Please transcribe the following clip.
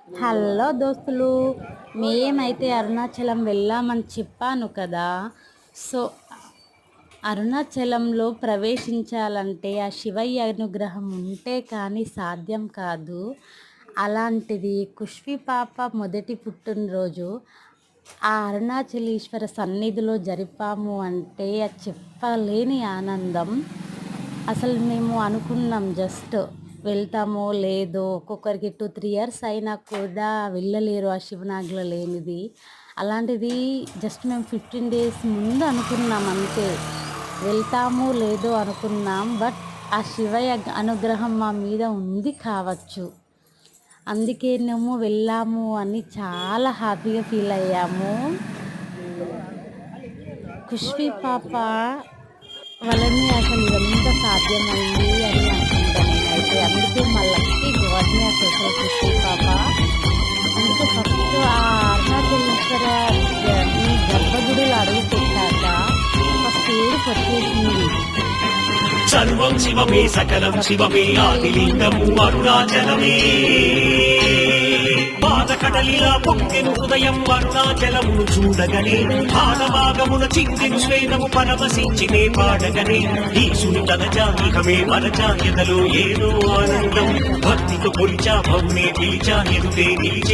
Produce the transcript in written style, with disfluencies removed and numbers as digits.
Hello దోస్తులు, మేమైతే అరుణాచలం వెళ్ళామని చెప్పాను కదా. సో అరుణాచలంలో ప్రవేశించాలంటే ఆ శివయ్య అనుగ్రహం ఉంటే కానీ సాధ్యం కాదు. అలాంటిది కుష్వి పాప మొదటి పుట్టినరోజు ఆ అరుణాచలేశ్వర సన్నిధిలో జరిపాము అంటే అది చెప్పలేని ఆనందం. అసలు మేము అనుకున్నాం జస్ట్ వెళ్తామో లేదో, ఒక్కొక్కరికి 2-3 ఇయర్స్ అయినా కూడా వెళ్ళలేరు ఆ శివనాగుల లేనిది. అలాంటిది జస్ట్ మేము 15 డేస్ ముందు అనుకున్నాం అంతే, వెళ్తామో లేదో అనుకున్నాం. బట్ ఆ శివయ్య అనుగ్రహం మా మీద ఉంది కావచ్చు, అందుకేనేమో వెళ్ళాము అని చాలా హ్యాపీగా ఫీల్ అయ్యాము. ఖుష్వి పాప వలనే అసలు ఇదంతా సాధ్యమైంది అని అనుకుంటాను నేనైతే. అందుకే మా లక్కీ గాడ్ని అసలు ఖుష్వి పాప. అందుకే ఫస్ట్ ఆ అరుణాచలేశ్వర ఈ గర్భగుడిలో అడుగు పెట్టాక ఫస్ట్ ఏడుపు వచ్చేసింది. సర్వం శివమే సకలం శివమే ఆదిలింగము అరుణాచలమే. బాధకడలిలా పొంగెను హృదయం అరుణాచలమును చూడగనే, పాదభాగమున చిందిను స్వేదము పరవశించినే పాడగనే. ఈశుని తలచా ఇకమే మరచా ఎదలో ఏదో ఆనందం, భక్తితో కొలిచా భవ్నే పిలిచా ఎదుటే నిలిచే